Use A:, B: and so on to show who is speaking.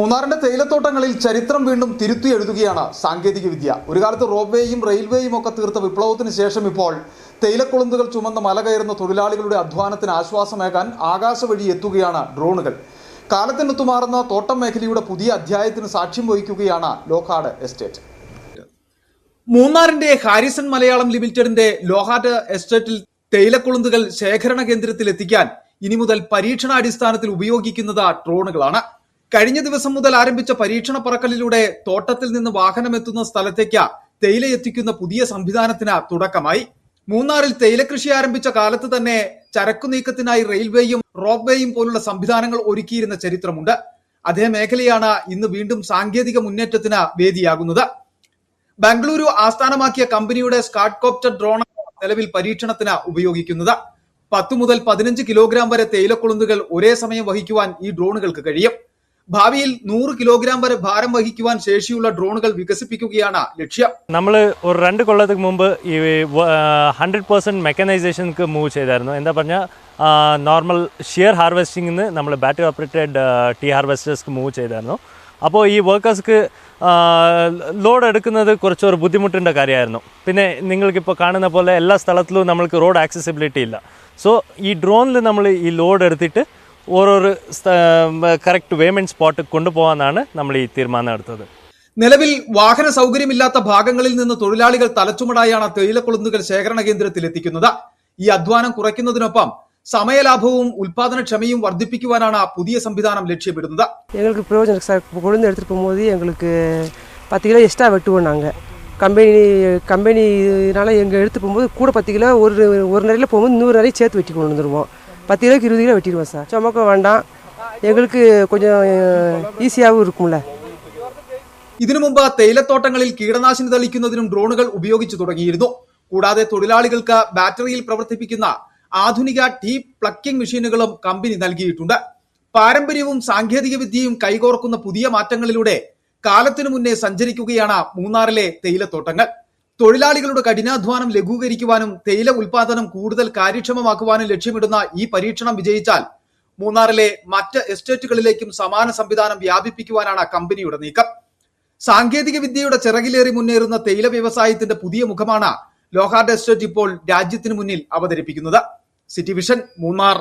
A: മൂന്നാറിന്റെ തേയിലത്തോട്ടങ്ങളിൽ ചരിത്രം വീണ്ടും തിരുത്തി എഴുതുകയാണ് സാങ്കേതികവിദ്യ. ഒരു കാലത്ത് റോപ്വേയും റെയിൽവേയും ഒക്കെ തീർത്ത വിപ്ലവത്തിന് ശേഷം ഇപ്പോൾ തേയിലക്കൊളുന്തുകൾ ചുമന്ന മല കയറുന്ന തൊഴിലാളികളുടെ അധ്വാനത്തിന് ആശ്വാസമേകാൻ ആകാശ വഴി എത്തുകയാണ് ഡ്രോണുകൾ. കാലത്തിനൊത്തുമാറുന്ന തോട്ടം മേഖലയുടെ പുതിയ അധ്യായത്തിന് സാക്ഷ്യം വഹിക്കുകയാണ് ലോഹാർഡ് എസ്റ്റേറ്റ്. മൂന്നാറിന്റെ ഹാരിസൺ മലയാളം ലിമിറ്റഡിന്റെ ലോഹാർഡ് എസ്റ്റേറ്റിൽ തേയിലക്കൊളുന്തുകൾ ശേഖരണ കേന്ദ്രത്തിൽ എത്തിക്കാൻ ഇനി മുതൽ പരീക്ഷണാടിസ്ഥാനത്തിൽ ഉപയോഗിക്കുന്നത് ഡ്രോണുകളാണ്. കഴിഞ്ഞ ദിവസം മുതൽ ആരംഭിച്ച പരീക്ഷണ പറക്കലിലൂടെ തോട്ടത്തിൽ നിന്ന് വാഹനമെത്തുന്ന സ്ഥലത്തേക്ക് തേയില എത്തിക്കുന്ന പുതിയ സംവിധാനത്തിന് തുടക്കമായി. മൂന്നാറിൽ തേയില കൃഷി ആരംഭിച്ച കാലത്ത് തന്നെ ചരക്കു നീക്കത്തിനായി റെയിൽവേയും റോപ്വേയും പോലുള്ള സംവിധാനങ്ങൾ ഒരുക്കിയിരുന്ന ചരിത്രമുണ്ട്. അതേ മേഖലയാണ് ഇന്ന് വീണ്ടും സാങ്കേതിക മുന്നേറ്റത്തിന് വേദിയാകുന്നത്. ബംഗളൂരു ആസ്ഥാനമാക്കിയ കമ്പനിയുടെ സ്കാഡ്കോപ്റ്റർ ഡ്രോൺ നിലവിൽ പരീക്ഷണത്തിന് ഉപയോഗിക്കുന്നത്. 10 മുതൽ 15 കിലോഗ്രാം വരെ തേയിലക്കൊളുന്തുകൾ ഒരേ സമയം വഹിക്കുവാൻ ഈ ഡ്രോണുകൾക്ക് കഴിയും. ഭാവിയിൽ 100 കിലോഗ്രാം വരെ ഭാരം വഹിക്കുവാൻ ശേഷിയുള്ള ഡ്രോണുകൾ വികസിപ്പിക്കുകയാണ് ലക്ഷ്യം.
B: നമ്മൾ ഒരു 2 കൊല്ലത്തിന് മുമ്പ് ഈ 100% മെക്കനൈസേഷൻക്ക് മൂവ് ചെയ്തായിരുന്നു. എന്താ പറഞ്ഞാൽ നോർമൽ ഷിയർ ഹാർവെസ്റ്റിംഗിന് നമ്മൾ ബാറ്ററി ഓപ്പറേറ്റഡ് ടീ ഹാർവെസ്റ്റേഴ്സ്ക്ക് മൂവ് ചെയ്തായിരുന്നു. അപ്പോൾ ഈ വർക്കേഴ്സ്ക്ക് ലോഡ് എടുക്കുന്നത് കുറച്ചൊരു ബുദ്ധിമുട്ടിൻ്റെ കാര്യമായിരുന്നു. പിന്നെ നിങ്ങൾക്കിപ്പോൾ കാണുന്ന പോലെ എല്ലാ സ്ഥലത്തിലും നമ്മൾക്ക് റോഡ് ആക്സസിബിലിറ്റി ഇല്ല. സോ ഈ ഡ്രോണിൽ നമ്മൾ ഈ ലോഡ് എടുത്തിട്ട് ഓരോരു കറക്റ്റ് പേയ്മെന്റ് സ്പോട്ട് കൊണ്ടുപോകാനാണ് നമ്മൾ ഈ തീരുമാനം എടുത്തത്.
A: നിലവിൽ വാഹന സൗകര്യമില്ലാത്ത ഭാഗങ്ങളിൽ നിന്ന് തൊഴിലാളികൾ തലച്ചുമടായാണ് തേയിലക്കൊളുന്തുകൾ ശേഖരണ കേന്ദ്രത്തിൽ എത്തിക്കുന്നത്. ഈ അധ്വാനം കുറയ്ക്കുന്നതിനൊപ്പം സമയലാഭവും ഉൽപാദനക്ഷമയും വർദ്ധിപ്പിക്കുവാനാണ് പുതിയ സംവിധാനം ലക്ഷ്യമിടുന്നത്.
C: எங்களுக்கு பிரயோஜனம் சார். கொழுந்து எடுத்துகிட்டு போகும்போது எங்களுக்கு 10 கிலோ எக்ஸ்ட்ரா வெட்டுவோம். நாங்கள் கம்பெனினால எங்கள் எடுத்து போகும்போது கூட 10 கிலோ ஒரு நிறையில் போகும்போது 100 நிறைய சேர்த்து வெட்டி கொண்டு வந்துடுவோம். 10 கிலோக்கு 20 கிலோ வெட்டிடுவோம் சார். சுமக்க வேண்டாம், எங்களுக்கு கொஞ்சம் ഈസിയാവും இருக்கும்ல.
A: ഇതിനു മുമ്പ് തേയിലത്തോട്ടങ്ങളിൽ കീടനാശിനി തളിക്കുന്നതിനും ഡ്രോണുകൾ ഉപയോഗിച്ചു തുടങ്ങിയിരുന്നു. കൂടാതെ തൊഴിലാളികൾക്ക് ബാറ്ററിയിൽ പ്രവർത്തിപ്പിക്കുന്ന ആധുനിക ടീ പ്ലക്കിംഗ് മെഷീനുകളും കമ്പനി നൽകിയിട്ടുണ്ട്. പാരമ്പര്യവും സാങ്കേതിക വിദ്യയും കൈകോർക്കുന്ന പുതിയ മാറ്റങ്ങളിലൂടെ കാലത്തിനു മുന്നേ സഞ്ചരിക്കുകയാണ് മൂന്നാറിലെ തേയിലത്തോട്ടങ്ങൾ. തൊഴിലാളികളുടെ കഠിനാധ്വാനം ലഘൂകരിക്കുവാനും തേയില ഉൽപാദനം കൂടുതൽ കാര്യക്ഷമമാക്കുവാനും ലക്ഷ്യമിടുന്ന ഈ പരീക്ഷണം വിജയിച്ചാൽ മൂന്നാറിലെ മറ്റ് എസ്റ്റേറ്റുകളിലേക്കും സമാന സംവിധാനം വ്യാപിപ്പിക്കുവാനാണ് കമ്പനിയുടെ നീക്കം. സാങ്കേതിക വിദ്യയുടെ ചിറകിലേറി മുന്നേറുന്ന തേയില വ്യവസായത്തിന്റെ പുതിയ മുഖമാണ് ലോഹാർഡ് എസ്റ്റേറ്റ് ഇപ്പോൾ രാജ്യത്തിന് മുന്നിൽ അവതരിപ്പിക്കുന്നത്. City vision, Munnar.